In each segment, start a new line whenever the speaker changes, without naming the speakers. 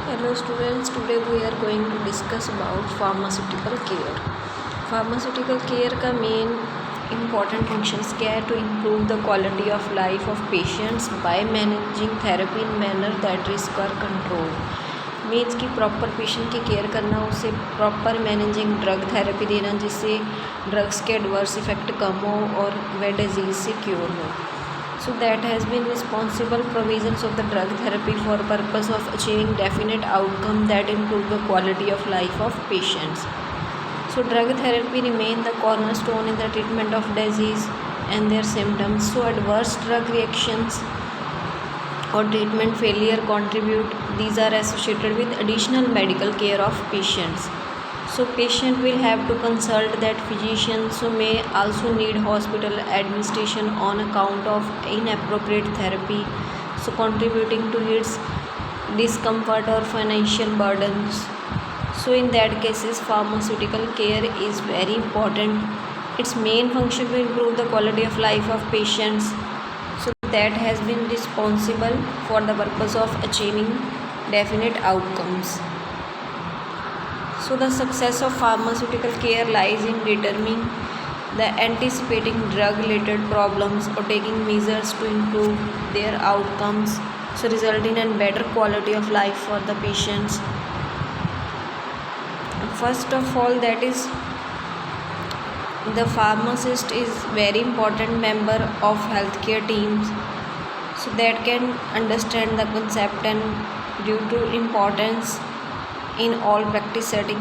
Hello students, today we are going to discuss about pharmaceutical care. Pharmaceutical care का main important functions क्या है? To improve the quality of life of patients by managing therapy in manner that risk or control. Means कि proper patient की care करना, उसे proper managing drug therapy देना जिससे drugs के एडवर्स इफेक्ट कम हो और वह डिजीज़ से क्योर हो. So that has been responsible provisions of the drug therapy for purpose of achieving definite outcome that improve the quality of life of patients. So drug therapy remain the cornerstone in the treatment of disease and their symptoms. So adverse drug reactions or treatment failure contribute. These are associated with additional medical care of patients. So patient will have to consult that physician, so may also need hospital administration on account of inappropriate therapy, so contributing to its discomfort or financial burdens. So in that cases pharmaceutical care is very important. Its main function to improve the quality of life of patients, so that has been responsible for the purpose of achieving definite outcomes. So the success of pharmaceutical care lies in determining the anticipating drug-related problems or taking measures to improve their outcomes, so resulting in better quality of life for the patients. First of all, that is the pharmacist is very important member of healthcare teams, so that can understand the concept and due to importance in all practice setting.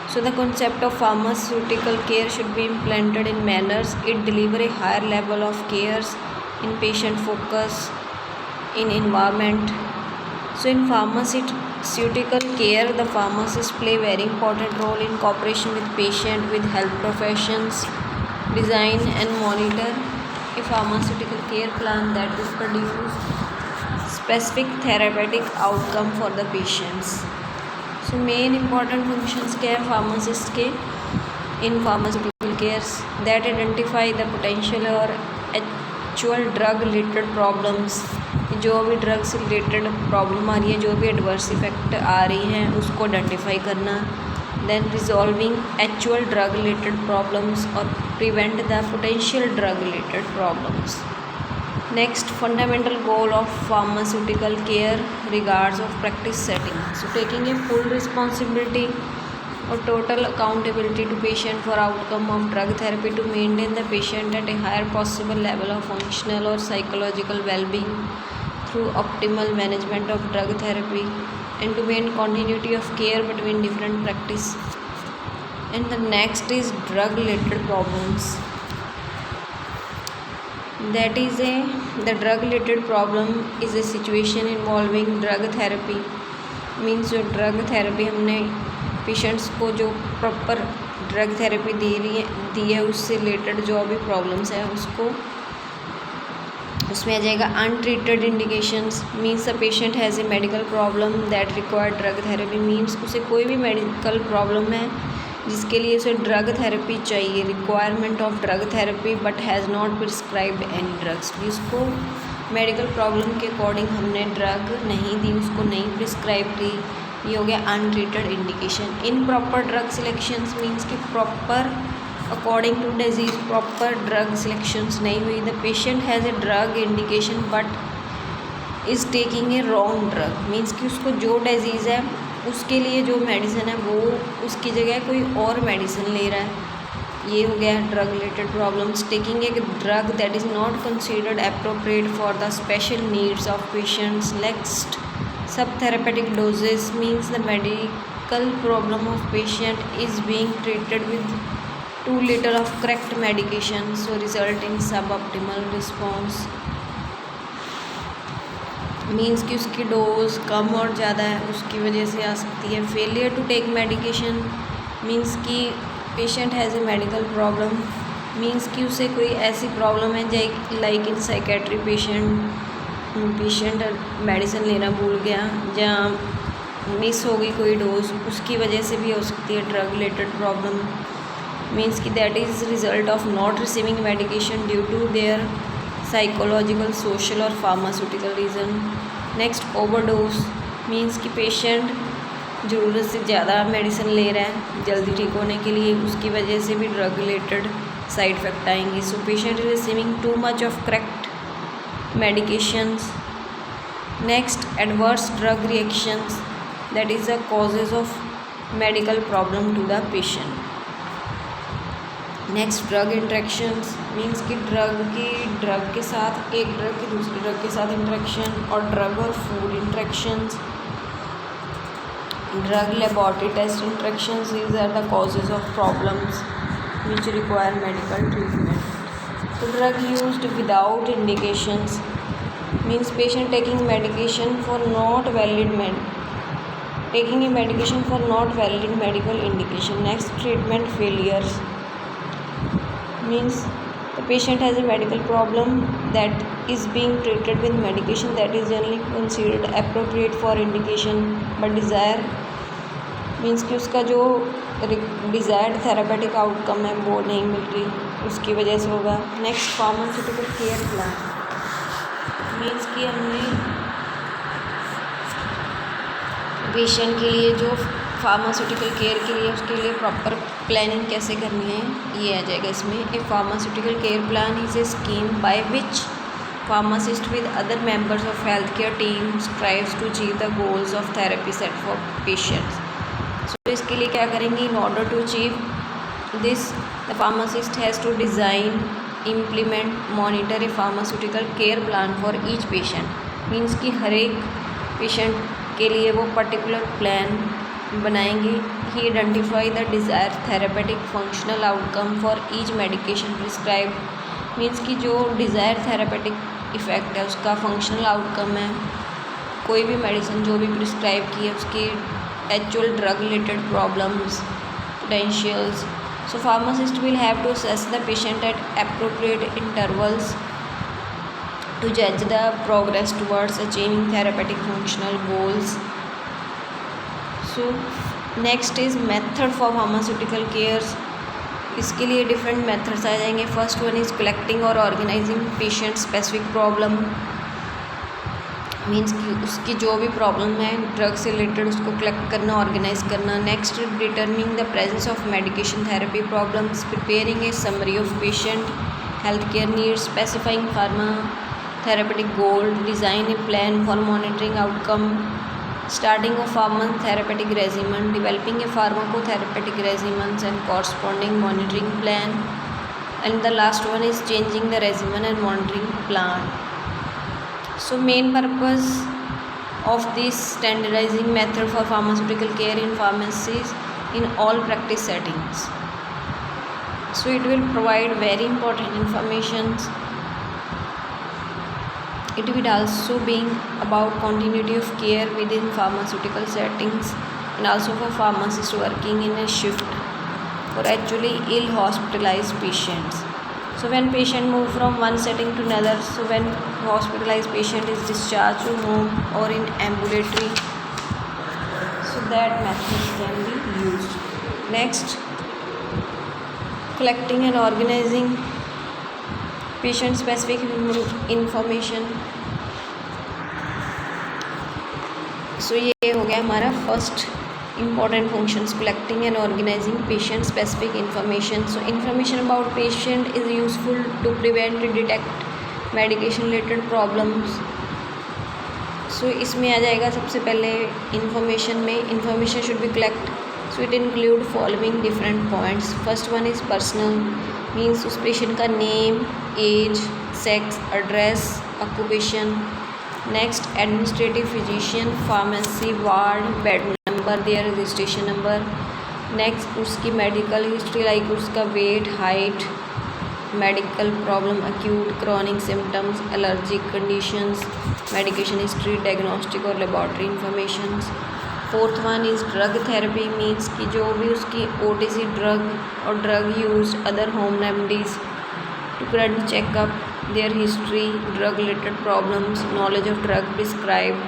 So the concept of pharmaceutical care should be implemented in manners it deliver a higher level of cares in patient focus in environment. So in pharmaceutical care, the pharmacists play very important role in cooperation with patient, with health professions, design and monitor a pharmaceutical care plan that will produce specific therapeutic outcome for the patients. So main important functions क्या है pharmacist के in pharmaceutical cares, that identify the potential और actual drug related problems, जो भी drug से related problem आ रही है, जो भी एडवर्स इफेक्ट आ रही हैं उसको आइडेंटिफाई करना. Then resolving actual drug related problems और prevent the potential drug related problems. Next, fundamental goal of pharmaceutical care regards of practice setting. So taking a full responsibility or total accountability to patient for outcome of drug therapy to maintain the patient at a higher possible level of functional or psychological well-being through optimal management of drug therapy and to maintain continuity of care between different practice. And the next is drug related problems. That is the drug related problem is a situation involving drug therapy. Means जो drug therapy हमने patients को जो proper drug therapy दी है उससे related जो भी problems है उसको उसमें आ जाएगा. Untreated indications means the patient has a medical problem that require drug therapy. Means उसे कोई भी मेडिकल प्रॉब्लम है जिसके लिए उसे ड्रग थेरेपी चाहिए, requirement of drug therapy but has not prescribed any drugs. उसको मेडिकल प्रॉब्लम के अकॉर्डिंग हमने ड्रग नहीं दी, उसको नहीं प्रिस्क्राइब की. ये हो गया untreated indication. Improper drug selections means कि proper according to disease proper drug selections नहीं हुई. The patient has a drug indication but is taking a wrong drug. Means कि उसको जो डिजीज़ है उसके लिए जो मेडिसिन है वो उसकी जगह कोई और मेडिसिन ले रहा है. ये हो गया drug related problems. Taking a drug that is not considered appropriate for the special needs of patients. Next, subtherapeutic doses means the medical problem of patient is being treated with too little of correct medication, so resulting suboptimal response. Means कि उसकी dose कम और ज़्यादा है उसकी वजह से आ सकती है. Failure to take medication means कि patient has a medical problem. Means कि उसे कोई ऐसी प्रॉब्लम है like in psychiatry patient medicine लेना भूल गया, जहाँ मिस हो गई कोई डोज, उसकी वजह से भी हो सकती है ड्रग रिलेटेड प्रॉब्लम. मीन्स कि that is result of not receiving medication due to their psychological, social और pharmaceutical reason. Next, overdose means कि पेशेंट ज़रूरत से ज़्यादा मेडिसिन ले रहा है जल्दी ठीक होने के लिए, उसकी वजह से भी ड्रग रिलेटेड साइड इफ़ेक्ट आएंगे. So patient is receiving too much of correct medications. Next, adverse drug reactions, that is the causes of medical problem to the patient. Next, drug interactions means कि drug के साथ एक drug की दूसरी drug के साथ interaction, और drug और food interactions. Drug laboratory test interactions, these are the causes of problems which require medical treatment. So drug used without indications means patient taking medication for not valid medical indication. Next, treatment failures means the patient has a medical problem that is being treated with medication that is generally considered appropriate for indication, but desire means कि उसका जो desired therapeutic outcome है वो नहीं मिल रही, उसकी वजह से होगा. Next, pharmaceutical care plan means कि हमने पेशेंट के लिए जो फार्मास्यूटिकल केयर के लिए उसके लिए प्रॉपर प्लानिंग कैसे करनी है ये आ जाएगा इसमें. A pharmaceutical care plan is a scheme by which pharmacist with other members of healthcare team strives to achieve the goals of therapy set for patients. So इसके लिए क्या करेंगे? In order to achieve this, the pharmacist has to design, implement, monitor a pharmaceutical care plan for each patient. Means कि हर एक patient के लिए वो particular plan बनाएंगे. He identify the desired therapeutic functional outcome for each medication prescribed. Means कि जो desire therapeutic effect है उसका फंक्शनल आउटकम है कोई भी मेडिसिन जो भी प्रिस्क्राइब की है उसकी actual drug related problems potentials. So pharmacist will have to assess the patient at appropriate intervals to जज the progress towards achieving therapeutic functional goals. So next is method for pharmaceutical cares. इसके लिए different methods आ जाएंगे. First one is collecting और organising patient specific problem. Means कि उसकी जो भी प्रॉब्लम है ड्रग से रिलेटेड उसको कलेक्ट करना, ऑर्गेनाइज करना. Next, determining the presence of medication therapy problems, preparing A summary of patient health care needs, specifying pharma therapeutic goal, design A plan for monitoring outcome, starting of pharmacotherapeutic regimen, developing a pharmacotherapeutic regimens and corresponding monitoring plan, and the last one is changing the regimen and monitoring plan. So main purpose of this standardizing method for pharmaceutical care in pharmacies in all practice settings. So it will provide very important informations. It will also being about continuity of care within pharmaceutical settings and also for pharmacists working in a shift for actually ill hospitalized patients. So when patient move from one setting to another, so when hospitalized patient is discharged to home or in ambulatory, so that method can be used. Next, collecting and organizing patient specific information. So ये हो गया हमारा first important functions, collecting and organising patient specific information. So information about patient is useful to prevent detect medication related problems. So इसमें आ जाएगा सबसे पहले information में, information should be collect. So it include following different points. First one is personal, means उस patient का name, age, sex, address, occupation. Next, administrative physician, pharmacy, ward, bed number, their registration number. Next, उसकी medical history like उसका weight, height, medical problem, acute, chronic symptoms, allergic conditions, medication history, diagnostic और laboratory informations. Fourth one is drug therapy, means कि जो भी उसकी OTC drug और drug use other home remedies to current checkup their history, drug related problems, knowledge of drug prescribe,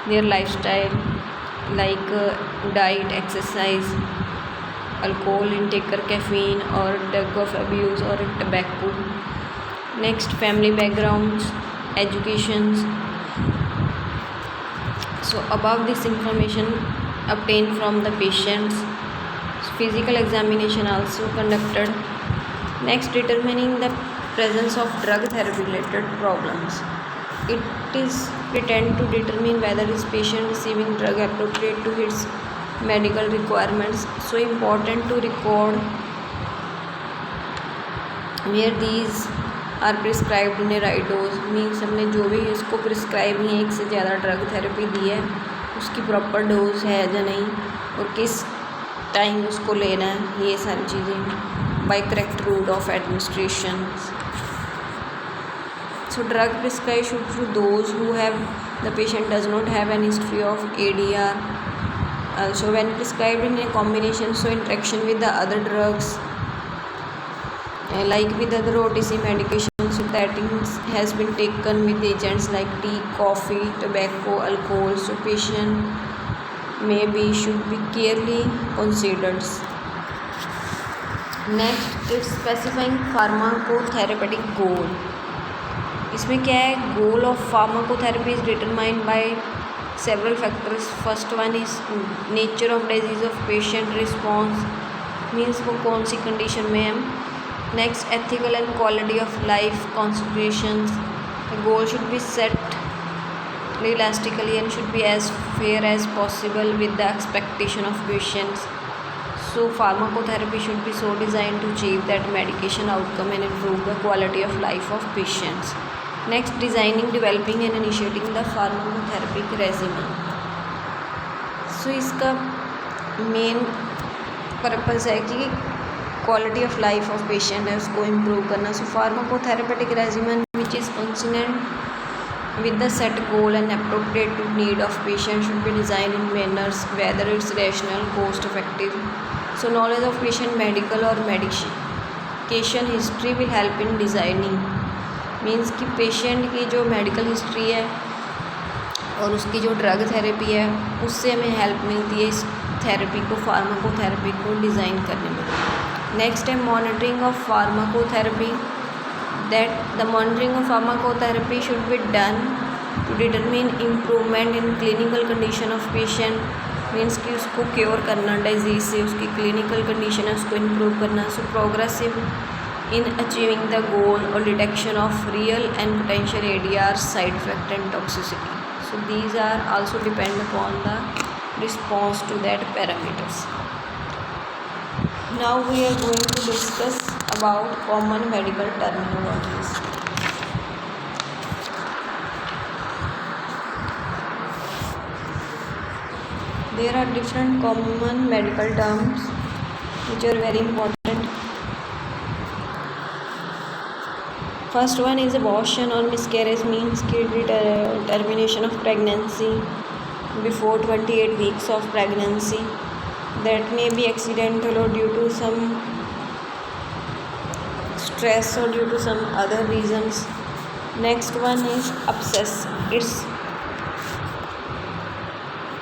their lifestyle like diet, exercise, alcohol intake, caffeine और drug of abuse और tobacco. Next, family backgrounds, educations. So above this information obtained from the patients, physical examination also conducted. Next, determining the presence of drug therapy related problems. It is pretend to determine whether is patient receiving drug appropriate to his medical requirements. So important to record where these are prescribed in a right dose, means हमने जो भी इसको prescribe ही एक से ज़्यादा drug therapy दी है उसकी proper dose है या नहीं और किस टाइम उसको लेना है, ये सारी चीज़ें by correct route of administration. So drug prescribed should to those who have the patient does not have an history of ADR. Also when prescribed in a combination, so interaction with the other drugs like with other OTC medications, so that has been taken with agents like tea, coffee, tobacco, alcohol. So patient maybe should be carefully considered. Next, it's specifying pharmacotherapeutic goal. इसमें क्या है, goal of pharmacotherapy is determined by several factors. First one is nature of disease of patient response, means वो कौन सी condition में है. Next, ethical and quality of life considerations. The goal should be set realistically and should be as fair as possible with the expectation of patients. So pharmacotherapy should be so designed to achieve that medication outcome and improve the quality of life of patients. Next, designing, developing and initiating the pharmacotherapeutic regimen. So इसका main purpose है कि quality of life of patient है उसको improve करना. So pharmacotherapeutic regimen which is consistent with the set goal and appropriate to need of patient should be designed in manners whether it's rational, cost effective. So knowledge of patient medical or medication history will help in designing. Means कि patient की जो medical history है और उसकी जो drug therapy है उससे हमें हेल्प मिलती है इस थेरेपी को, फार्माकोथेरेपी को डिज़ाइन करने में. नेक्स्ट है monitoring of pharmacotherapy. That the monitoring of pharmacotherapy should be done to determine improvement in clinical condition of patient. Means कि उसको क्योर करना डिजीज़ से, उसकी क्लिनिकल कंडीशन है उसको इम्प्रूव करना. So progressive in achieving the goal or detection of real and potential ADR side effect and toxicity. So these are also depend upon the response to that parameters. Now we are going to discuss about common medical terminologies. There are different common medical terms which are very important. First one is abortion or miscarriage, means termination of pregnancy before 28 weeks of pregnancy. That may be accidental or due to some stress or due to some other reasons. Next one is abscess. It's